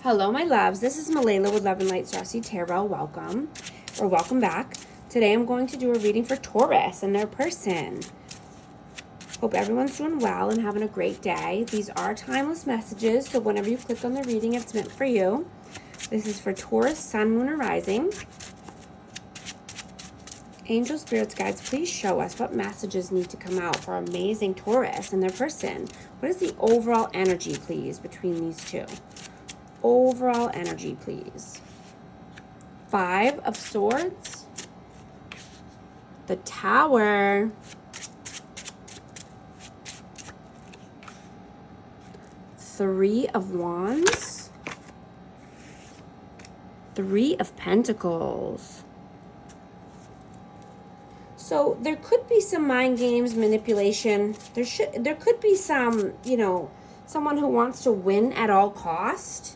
Hello, my loves. This is Malayla with Love and Light Starseed Tarot. Welcome back. Today I'm going to do a reading for Taurus and their person. Hope everyone's doing well and having a great day. These are timeless messages, so whenever you click on the reading, it's meant for you. This is for Taurus, Sun, Moon, or Rising. Angel, spirits, guides, please show us what messages need to come out for amazing Taurus and their person. What is the overall energy, please, between these two? Overall energy, please. 5 of Swords. The Tower. Three of Wands. 3 of Pentacles. So there could be some mind games, manipulation. There could be some, someone who wants to win at all cost.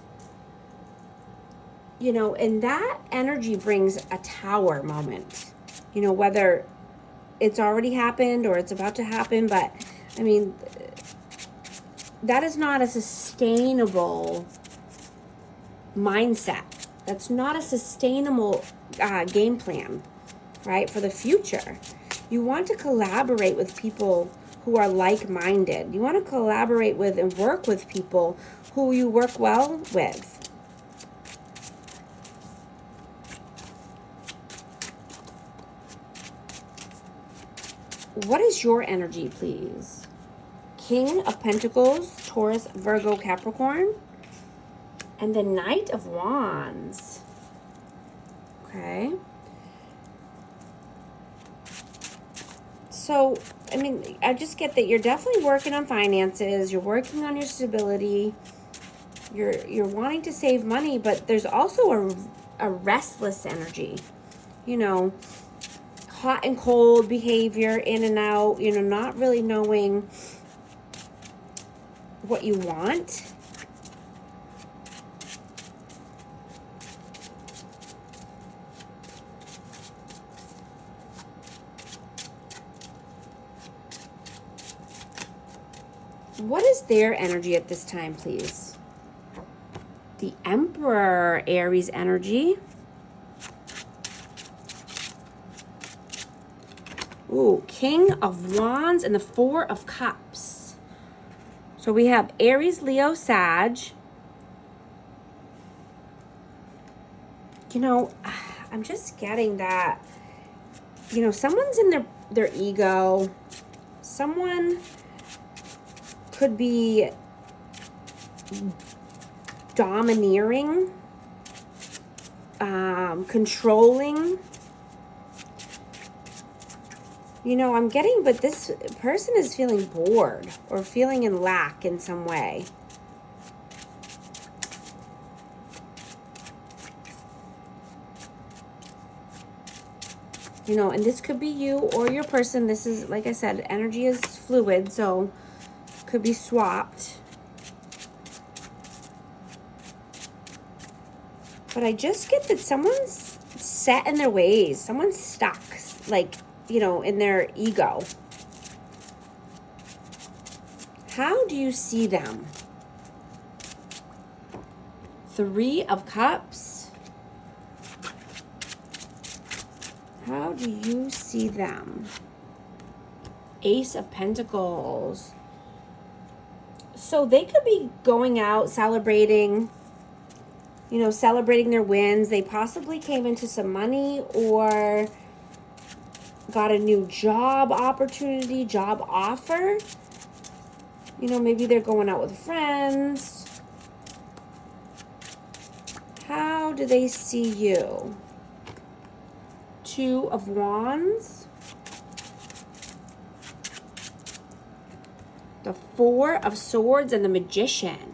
And that energy brings a Tower moment. Whether it's already happened or it's about to happen, but I mean, that is not a sustainable mindset. That's not a sustainable game plan, right, for the future. You want to collaborate with people who are like-minded. You want to collaborate with and work with people who you work well with. What is your energy, please? King of Pentacles, Taurus, Virgo, Capricorn. And the Knight of Wands. Okay. So, I mean, I just get that you're definitely working on finances. You're working on your stability. You're wanting to save money, but there's also a restless energy. Hot and cold behavior, in and out, not really knowing what you want. What is their energy at this time, please? The Emperor, Aries energy. Ooh, King of Wands and the 4 of Cups. So we have Aries, Leo, Sag. I'm just getting that, someone's in their ego. Someone could be domineering, controlling. I'm getting, but this person is feeling bored or feeling in lack in some way. And this could be you or your person. This is, like I said, energy is fluid, so could be swapped. But I just get that someone's set in their ways. Someone's stuck, in their ego. How do you see them? 3 of Cups. How do you see them? Ace of Pentacles. So they could be going out, celebrating, celebrating their wins. They possibly came into some money or got a new job opportunity, job offer. Maybe they're going out with friends. How do they see you? 2 of Wands. The 4 of Swords and the Magician.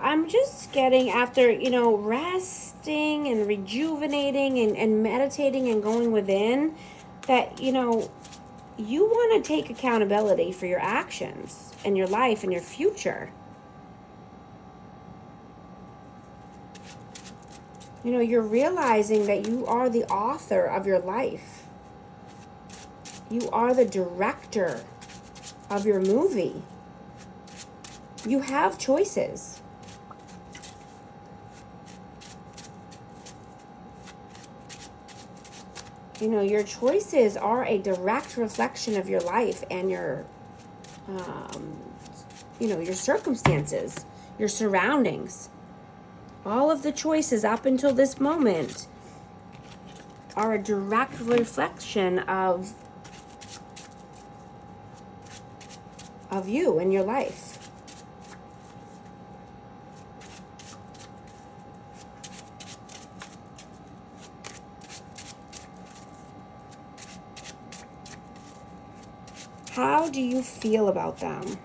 I'm just getting after, resting and rejuvenating and meditating and going within, that, you want to take accountability for your actions and your life and your future. You know, you're realizing that you are the author of your life. You are the director of your movie. You have choices. You know, your choices are a direct reflection of your life and your, your circumstances, your surroundings. All of the choices up until this moment are a direct reflection of you and your life. How do you feel about them?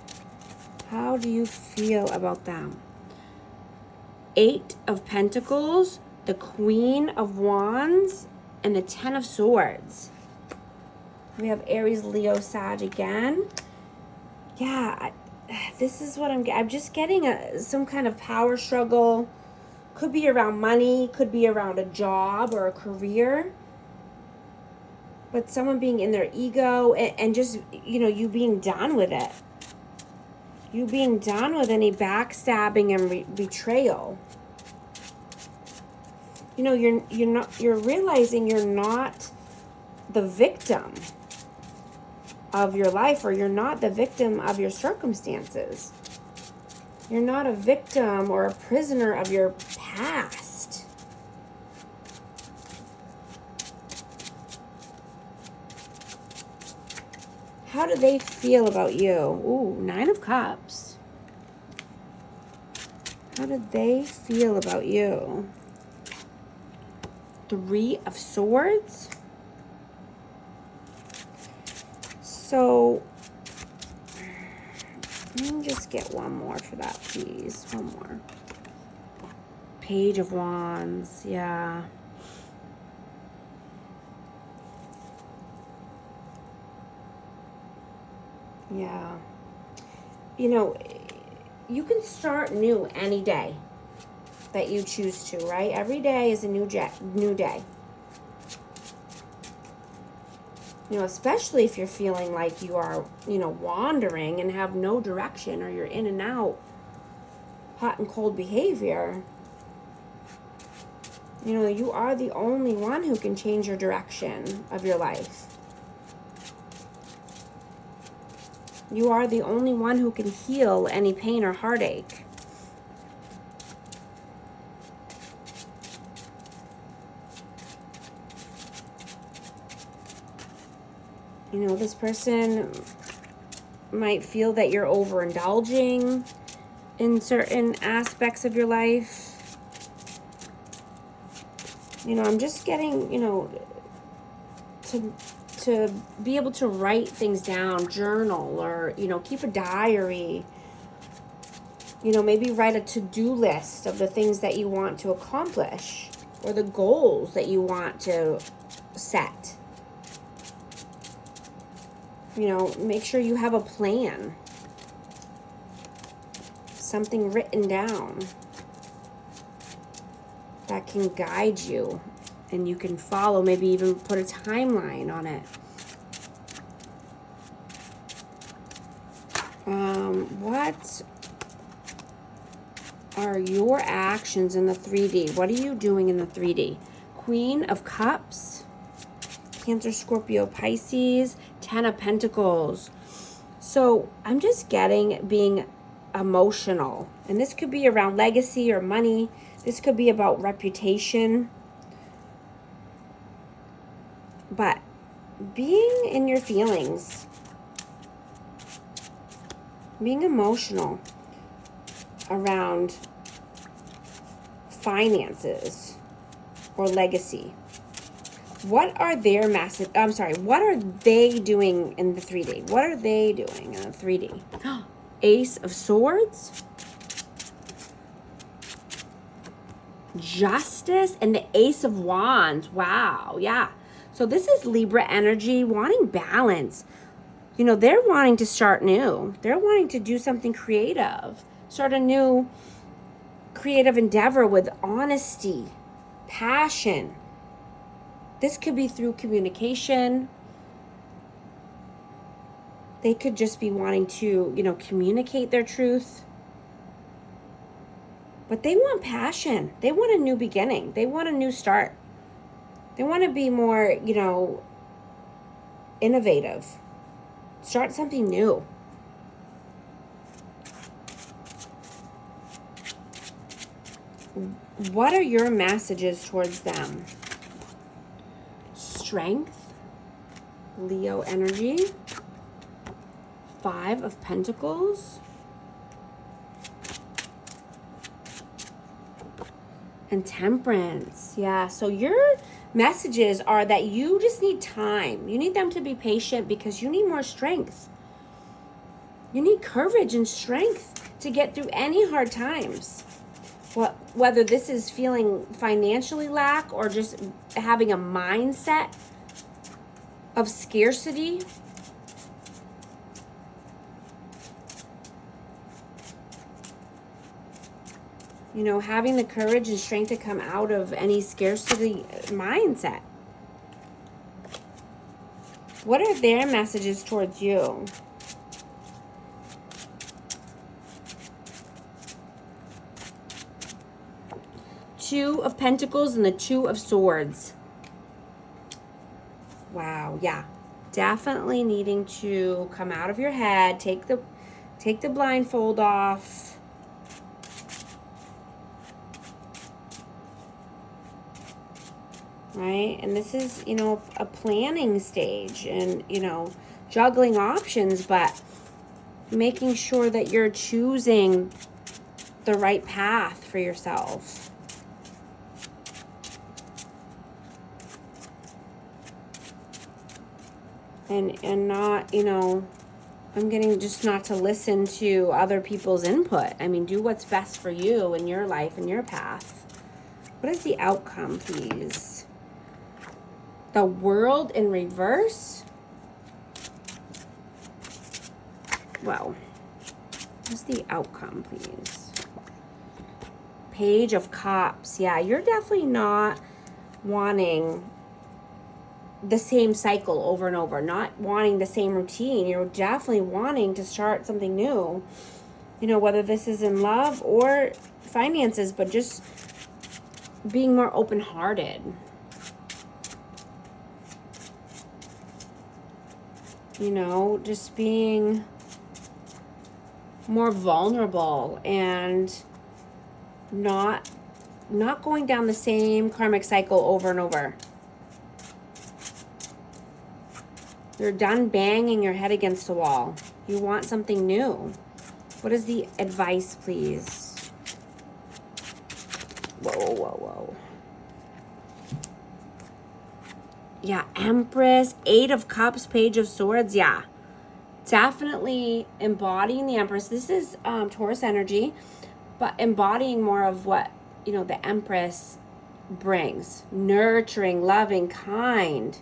How do you feel about them? 8 of Pentacles, the Queen of Wands, and the 10 of Swords. We have Aries, Leo, Sag again. Yeah, this is what I'm just getting some kind of power struggle. Could be around money, could be around a job or a career. But someone being in their ego and just, you being done with it. You being done with any backstabbing and betrayal. You know, you're realizing you're not the victim of your life, or you're not the victim of your circumstances. You're not a victim or a prisoner of your past. How do they feel about you? Ooh, 9 of Cups. How do they feel about you? 3 of Swords. So, let me just get one more for that, please. One more. Page of Wands, yeah. Yeah. You know, you can start new any day that you choose to, right? Every day is a new day. You know, especially if you're feeling like you are, wandering and have no direction, or you're in and out, hot and cold behavior. You know, you are the only one who can change your direction of your life. You are the only one who can heal any pain or heartache. You know, this person might feel that you're overindulging in certain aspects of your life. You know, I'm just getting, to be able to write things down, journal, or, keep a diary. Maybe write a to-do list of the things that you want to accomplish, or the goals that you want to set. Make sure you have a plan. Something written down that can guide you and you can follow, maybe even put a timeline on it. What are your actions in the 3D? What are you doing in the 3D? Queen of Cups, Cancer, Scorpio, Pisces, 10 of Pentacles. So I'm just getting being emotional. And this could be around legacy or money. This could be about reputation. But being in your feelings, being emotional around finances or legacy. What are their what are they doing in the 3D? What are they doing in the 3D? Ace of Swords, Justice, and the Ace of Wands. Wow, yeah. So this is Libra energy, wanting balance. They're wanting to start new. They're wanting to do something creative. Start a new creative endeavor with honesty passion. This could be through communication. They could just be wanting to, communicate their truth. But they want passion. They want a new beginning. They want a new start. They want to be more, innovative. Start something new. What are your messages towards them? Strength, Leo energy, 5 of Pentacles, and Temperance. Yeah, so your messages are that you just need time. You need them to be patient because you need more strength. You need courage and strength to get through any hard times. Whether this is feeling financially lack or just having a mindset of scarcity. Having the courage and strength to come out of any scarcity mindset. What are their messages towards you? Two of Pentacles and the 2 of Swords. Wow, yeah. Definitely needing to come out of your head, take the blindfold off. Right? And this is, a planning stage and, juggling options, but making sure that you're choosing the right path for yourself. And not, I'm getting just not to listen to other people's input. I mean, do what's best for you in your life and your path. What is the outcome, please? The World in reverse? Well, what's the outcome, please? Page of Cups. Yeah, you're definitely not wanting the same cycle over and over, not wanting the same routine. You're definitely wanting to start something new, whether this is in love or finances, but just being more open-hearted. Just being more vulnerable and not going down the same karmic cycle over and over. You're done banging your head against the wall. You want something new. What is the advice, please? Whoa. Yeah, Empress, 8 of Cups, Page of Swords. Yeah, definitely embodying the Empress. This is Taurus energy, but embodying more of what, the Empress brings. Nurturing, loving, kind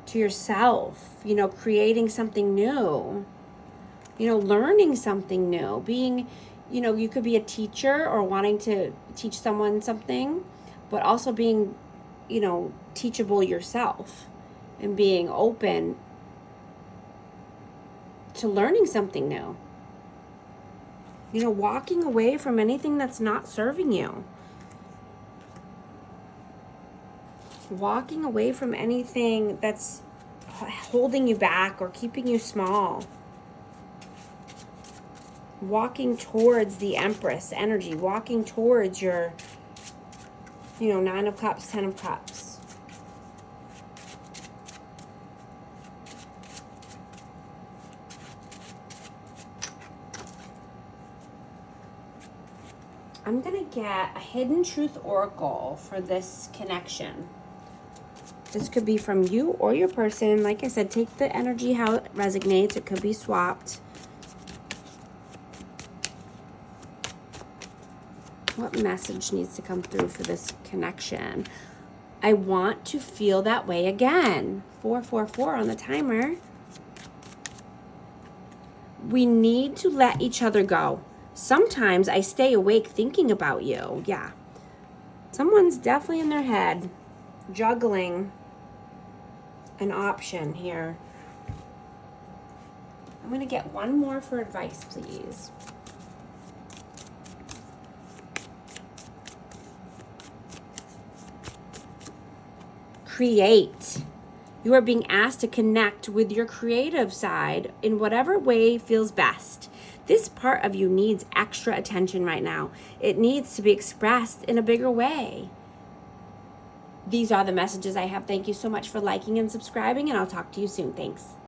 to yourself, creating something new, learning something new, being, you could be a teacher or wanting to teach someone something, but also being, teachable yourself and being open to learning something new. Walking away from anything that's not serving you. Walking away from anything that's holding you back or keeping you small. Walking towards the Empress energy. Walking towards your, 9 of Cups, 10 of Cups. I'm going to get a Hidden Truth Oracle for this connection. This could be from you or your person. Like I said, take the energy how it resonates. It could be swapped. What message needs to come through for this connection? I want to feel that way again. 444 on the timer. We need to let each other go. Sometimes I stay awake thinking about you. Yeah. Someone's definitely in their head juggling an option here. I'm going to get one more for advice, please. Create. You are being asked to connect with your creative side in whatever way feels best. This part of you needs extra attention right now. It needs to be expressed in a bigger way. These are the messages I have. Thank you so much for liking and subscribing, and I'll talk to you soon. Thanks.